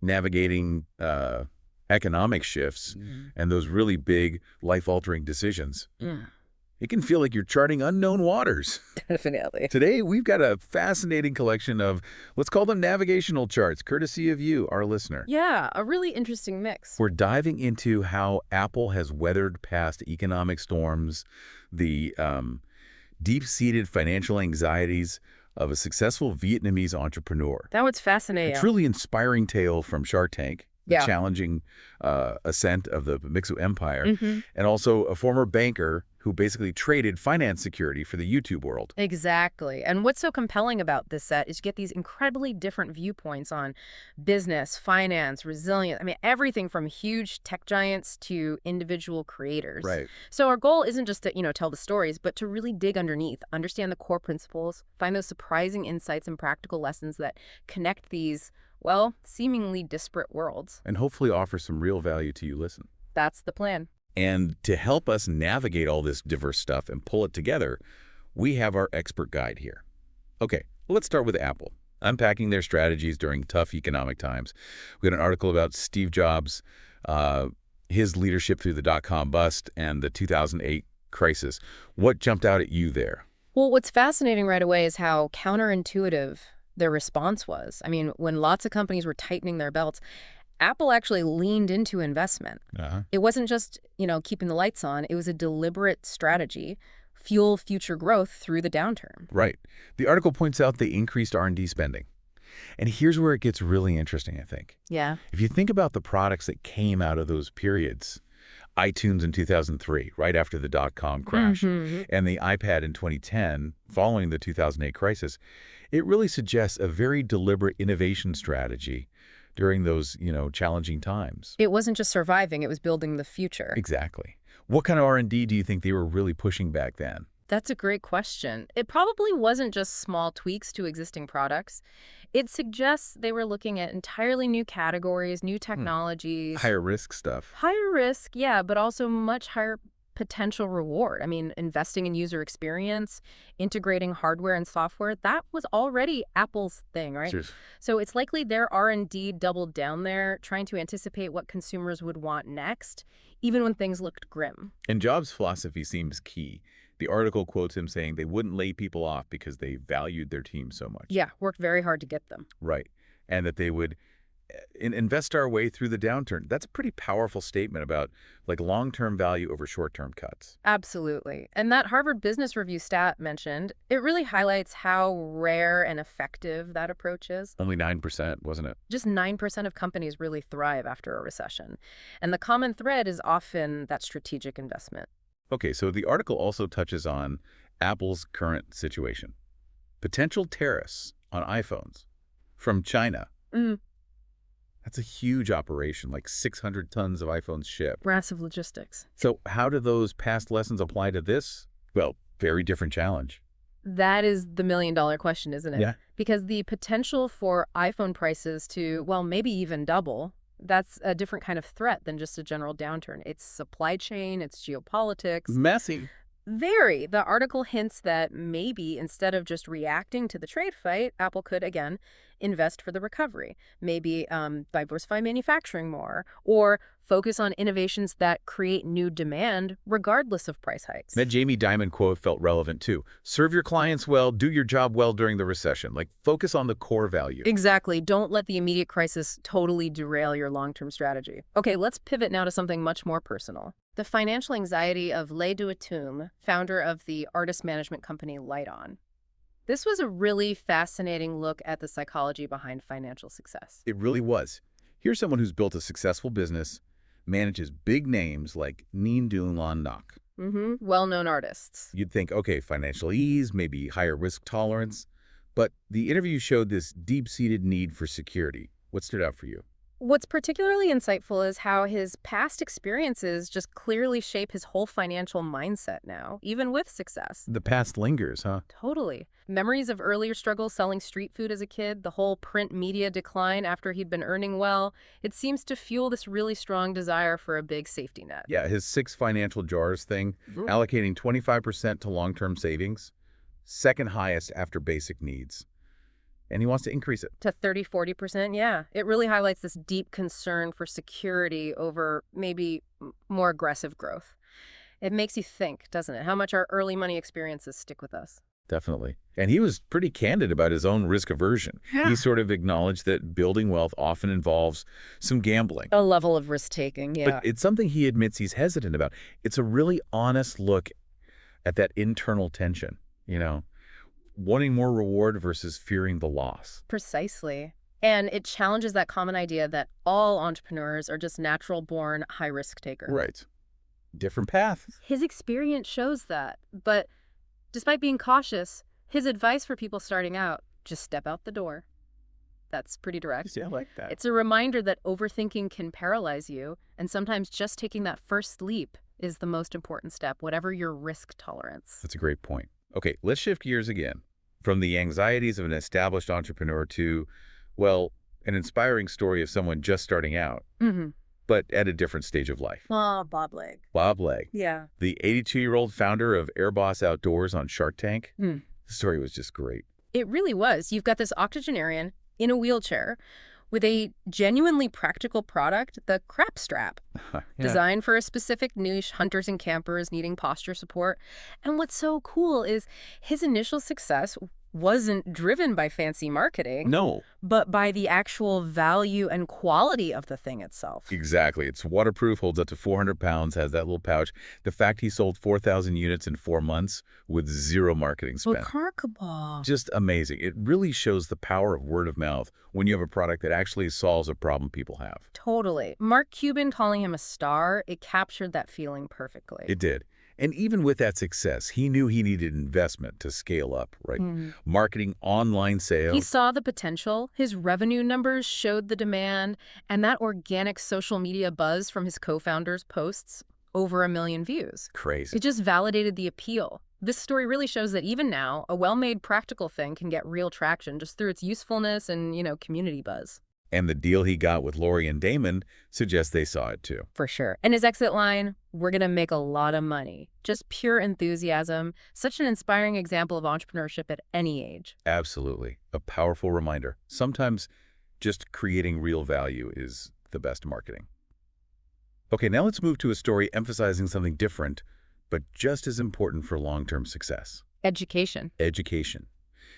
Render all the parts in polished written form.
navigating economic shifts and those really big life-altering decisions. Mm, It can feel like you're charting unknown waters. definitely. Today, we've got a fascinating collection of, let's call them navigational charts, courtesy of you, our listener. Yeah, a really interesting mix. We're diving into how Apple has weathered past economic storms, the deep-seated financial anxieties of a successful Vietnamese entrepreneur. That was A fascinating. truly inspiring tale from Shark Tank, the Yeah. challenging ascent of the Mixu empire, Hmm. and also a former banker who basically traded finance security for the YouTube world. Exactly. And what's so compelling about this set is you get these incredibly different viewpoints on business, finance, resilience. I mean, everything from huge tech giants to individual creators. Right. So our goal isn't just to, tell the stories, but to really dig underneath, understand the core principles, find those surprising insights and practical lessons that connect these, well, seemingly disparate worlds. And hopefully offer some real value to you listen. That's the plan. And to help us navigate all this diverse stuff and pull it together, we have our expert guide here. Okay, let's start with Apple, unpacking their strategies during tough economic times. We got an article about Steve Jobs, his leadership through the dot-com bust and the 2008 crisis. What jumped out at you there? Well, what's fascinating right away is how counterintuitive their response was. I mean, when lots of companies were tightening their belts, Apple actually leaned into investment. Uh-huh. It wasn't just, keeping the lights on. It was a deliberate strategy, fuel future growth through the downturn. Right. The article points out the increased R&D spending. And here's where it gets really interesting, I think. Yeah. If you think about the products that came out of those periods, iTunes in 2003, right after the dot-com crash, Mhm. and the iPad in 2010, following the 2008 crisis, it really suggests a very deliberate innovation strategy during those, challenging times. It wasn't just surviving, it was building the future. Exactly. What kind of R&D do you think they were really pushing back then? That's a great question. It probably wasn't just small tweaks to existing products. It suggests they were looking at entirely new categories, new technologies. Higher risk stuff. Higher risk, yeah, but also much higher potential reward. I mean, investing in user experience, integrating hardware and software, that was already Apple's thing, right? Seriously. So it's likely their R&D doubled down there, trying to anticipate what consumers would want next, even when things looked grim. And Jobs' philosophy seems key. The article quotes him saying they wouldn't lay people off because they valued their team so much. Yeah, worked very hard to get them. Right. And that they would invest our way through the downturn. That's a pretty powerful statement about like long-term value over short-term cuts. Absolutely. And that Harvard Business Review stat mentioned, it really highlights how rare and effective that approach is. Only 9%, wasn't it? Just 9% of companies really thrive after a recession. And the common thread is often that strategic investment. Okay, so the article also touches on Apple's current situation. Potential tariffs on iPhones from China. Mm, That's a huge operation, like 600 tons of iPhones shipped. massive logistics. So how do those past lessons apply to this? Well, very different challenge. That is the million-dollar question, isn't it? Yeah. Because the potential for iPhone prices to, well, maybe even double, that's a different kind of threat than just a general downturn. It's supply chain, it's geopolitics. Messy. Very. The article hints that maybe instead of just reacting to the trade fight, Apple could, again, invest for the recovery. Maybe diversify manufacturing more or focus on innovations that create new demand regardless of price hikes. That Jamie Dimon quote felt relevant too. Serve your clients well, do your job well during the recession. Like focus on the core value. Exactly. Don't let the immediate crisis totally derail your long-term strategy. Okay, let's pivot now to something much more personal. The financial anxiety of Lei Duatum, founder of the artist management company Lighton. This was a really fascinating look at the psychology behind financial success. It really was. Here's someone who's built a successful business, manages big names like Neen Doon Lan Nok. Well-known artists. You'd think, okay, financial ease, maybe higher risk tolerance. But the interview showed this deep-seated need for security. What stood out for you? What's particularly insightful is how his past experiences just clearly shape his whole financial mindset now, even with success. The past lingers, huh? Totally. Memories of earlier struggles selling street food as a kid, the whole print media decline after he'd been earning well, it seems to fuel this really strong desire for a big safety net. Yeah, his 6 financial jars thing, allocating 25% to long-term savings, second highest after basic needs. and he wants to increase it. To 30–40%, yeah. It really highlights this deep concern for security over maybe more aggressive growth. It makes you think, doesn't it, how much our early money experiences stick with us. Definitely. And he was pretty candid about his own risk aversion. Yeah. He sort of acknowledged that building wealth often involves some gambling. A level of risk-taking, yeah. But it's something he admits he's hesitant about. It's a really honest look at that internal tension, wanting more reward versus fearing the loss. Precisely. And it challenges that common idea that all entrepreneurs are just natural-born high-risk takers. Right. Different path. His experience shows that. But despite being cautious, his advice for people starting out, just step out the door. That's pretty direct. Yeah, I like that. It's a reminder that overthinking can paralyze you, and sometimes just taking that first leap is the most important step, whatever your risk tolerance. That's a great point. Okay, let's shift gears again from the anxieties of an established entrepreneur to, well, an inspiring story of someone just starting out, but at a different stage of life. Bob Legg. Bob Legg, Yeah. the 82-year-old founder of Airboss Outdoors on Shark Tank. The story was just great. It really was. You've got this octogenarian in a wheelchair with a genuinely practical product, the Crap Strap, designed for a specific niche, hunters and campers needing posture support. And what's so cool is his initial success wasn't driven by fancy marketing, No. but by the actual value and quality of the thing itself. Exactly. It's waterproof, holds up to 400 pounds, has that little pouch. The fact he sold 4,000 units in 4 months with zero marketing spent. Remarkable. Just amazing. It really shows the power of word of mouth when you have a product that actually solves a problem people have. Totally. Mark Cuban calling him a star, it captured that feeling perfectly. It did. And even with that success, he knew he needed investment to scale up, right? Marketing, online sales. He saw the potential, his revenue numbers showed the demand, and that organic social media buzz from his co-founders' posts, over 1 million views. Crazy. It just validated the appeal. This story really shows that even now, a well-made practical thing can get real traction just through its usefulness and, community buzz. And the deal he got with Lori and Damon suggests they saw it too. For sure. And his exit line, "We're going to make a lot of money." Just pure enthusiasm. Such an inspiring example of entrepreneurship at any age. Absolutely. A powerful reminder. Sometimes just creating real value is the best marketing. Okay, now let's move to a story emphasizing something different, but just as important for long-term success. Education. Education.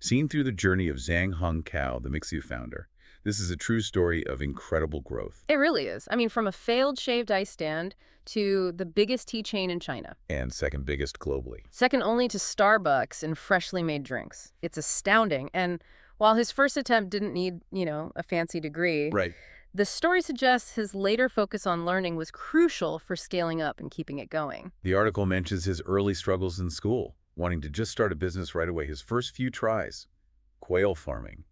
Seen through the journey of Zhang Hong Kao, the Mixu founder, this is a true story of incredible growth. It really is. I mean, from a failed shaved ice stand to the biggest tea chain in China. And second biggest globally. Second only to Starbucks in freshly made drinks. It's astounding. And while his first attempt didn't need, a fancy degree, Right. the story suggests his later focus on learning was crucial for scaling up and keeping it going. The article mentions his early struggles in school, wanting to just start a business right away. His first few tries, quail farming,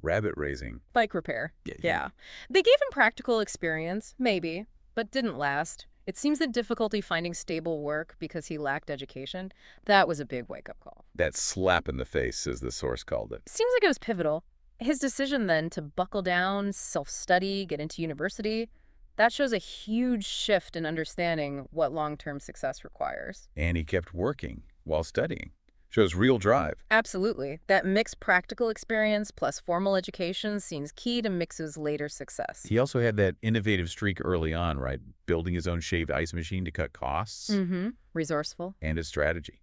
rabbit raising. Bike repair. Yeah. They gave him practical experience, maybe, but didn't last. It seems that difficulty finding stable work because he lacked education, that was a big wake-up call. That slap in the face, as the source called it. Seems like it was pivotal. His decision then to buckle down, self-study, get into university, that shows a huge shift in understanding what long-term success requires. And he kept working while studying. Shows real drive. Absolutely. That mixed practical experience plus formal education seems key to Mixu's later success. He also had that innovative streak early on, right? Building his own shaved ice machine to cut costs. Resourceful. And his strategy.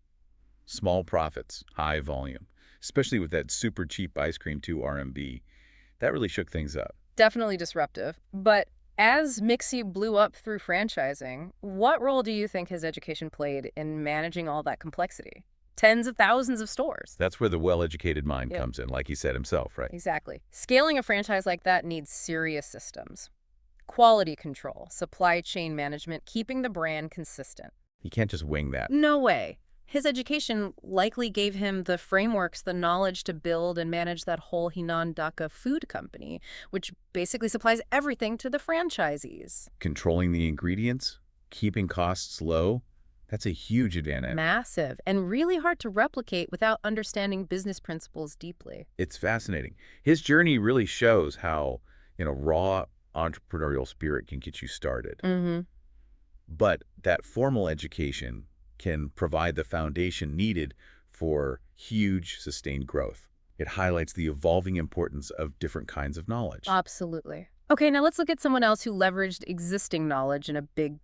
Small profits, high volume. Especially with that super cheap ice cream 2 RMB. That really shook things up. Definitely disruptive. But as Mixu blew up through franchising, what role do you think his education played in managing all that complexity? Tens of thousands of stores. That's where the well-educated mind comes in, like he said himself, right? Exactly. Scaling a franchise like that needs serious systems. Quality control, supply chain management, keeping the brand consistent. He can't just wing that. No way. His education likely gave him the frameworks, the knowledge to build and manage that whole Henan Daka food company, which basically supplies everything to the franchisees. Controlling the ingredients, keeping costs low, that's a huge advantage. Massive, and really hard to replicate without understanding business principles deeply. It's fascinating. His journey really shows how, raw entrepreneurial spirit can get you started. But that formal education can provide the foundation needed for huge, sustained growth. It highlights the evolving importance of different kinds of knowledge. Absolutely. Okay, now let's look at someone else who leveraged existing knowledge in a big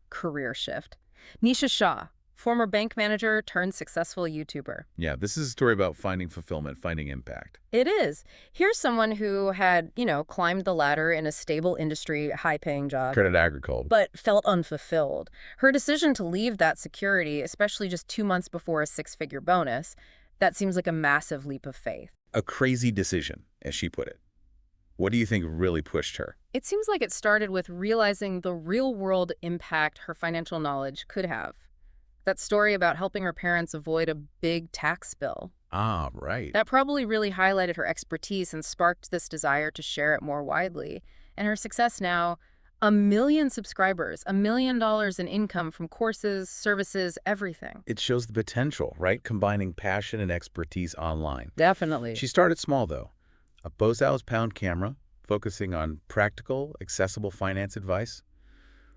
career shift. Nisha Shah, former bank manager turned successful YouTuber. Yeah, this is a story about finding fulfillment, finding impact. It is. Here's someone who had, climbed the ladder in a stable industry, high-paying job, Credit Agricole. but felt unfulfilled. Her decision to leave that security, especially just 2 months before a six-figure bonus, that seems like a massive leap of faith. A crazy decision, as she put it. What do you think really pushed her? It seems like it started with realizing the real-world impact her financial knowledge could have. That story about helping her parents avoid a big tax bill. Ah, right. That probably really highlighted her expertise and sparked this desire to share it more widely. And her success now, 1 million subscribers, $1 million in income from courses, services, everything. It shows the potential, right? Combining passion and expertise online. Definitely. She started small, though. A Bose pound camera, focusing on practical, accessible finance advice,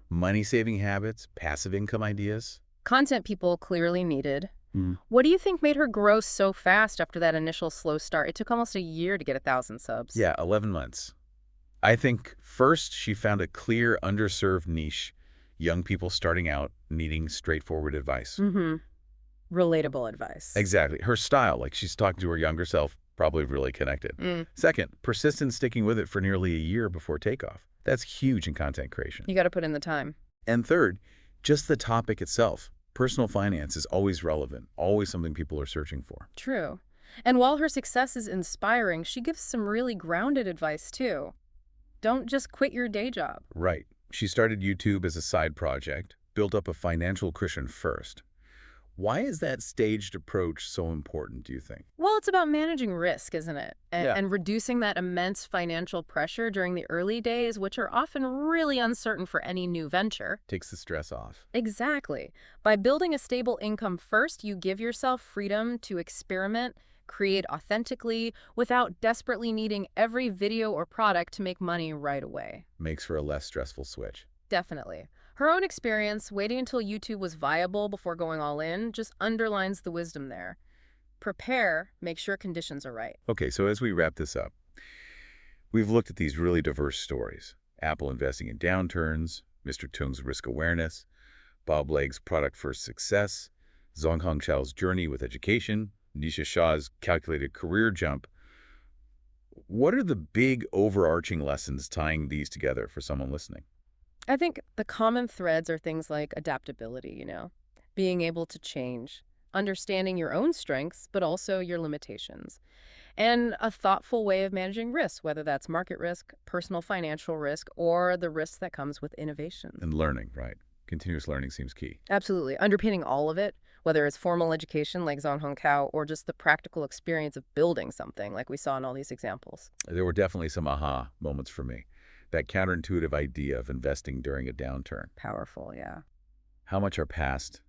money-saving habits, passive income ideas. Content people clearly needed. Mm. What do you think made her grow so fast after that initial slow start? It took almost a year to get 1,000 subs. Yeah, 11 months. I think first she found a clear, underserved niche, young people starting out needing straightforward advice. Mm-hmm. Relatable advice. Exactly. Her style, like she's talking to her younger self, probably really connected. Second, persistent sticking with it for nearly a year before takeoff. That's huge in content creation. You got to put in the time. And third, just the topic itself. Personal finance is always relevant, always something people are searching for. True. And while her success is inspiring, she gives some really grounded advice, too. Don't just quit your day job. Right. She started YouTube as a side project, built up a financial cushion first. Why is that staged approach so important, do you think? Well, it's about managing risk, isn't it? Yeah. And reducing that immense financial pressure during the early days, which are often really uncertain for any new venture. Takes the stress off. Exactly. By building a stable income first, you give yourself freedom to experiment, create authentically, without desperately needing every video or product to make money right away. Makes for a less stressful switch. Definitely. Her own experience, waiting until YouTube was viable before going all in, just underlines the wisdom there. Prepare, make sure conditions are right. Okay, so as we wrap this up, we've looked at these really diverse stories. Apple investing in downturns, Mr. Tung's risk awareness, Bob Legg's product-first success, Zhong Hongchao's journey with education, Nisha Shah's calculated career jump. What are the big overarching lessons tying these together for someone listening? I think the common threads are things like adaptability, being able to change, understanding your own strengths, but also your limitations, and a thoughtful way of managing risk, whether that's market risk, personal financial risk, or the risk that comes with innovation. And learning, right? Continuous learning seems key. Absolutely. Underpinning all of it, whether it's formal education like Zhong Hongkao or just the practical experience of building something like we saw in all these examples. There were definitely some aha moments for me. That counterintuitive idea of investing during a downturn. Powerful, yeah. How much our past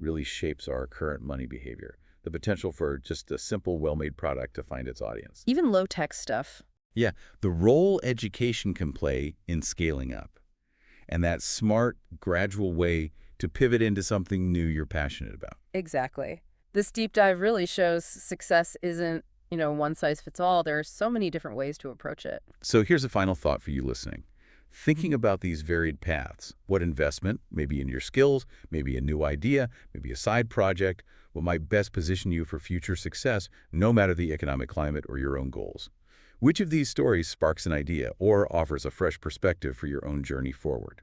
really shapes our current money behavior. The potential for just a simple, well-made product to find its audience. Even low-tech stuff. Yeah, the role education can play in scaling up. And that smart, gradual way to pivot into something new you're passionate about. Exactly. This deep dive really shows success isn't, one size fits all. There are so many different ways to approach it. So here's a final thought for you listening. Thinking about these varied paths, what investment, maybe in your skills, maybe a new idea, maybe a side project, what might best position you for future success, no matter the economic climate or your own goals. Which of these stories sparks an idea or offers a fresh perspective for your own journey forward?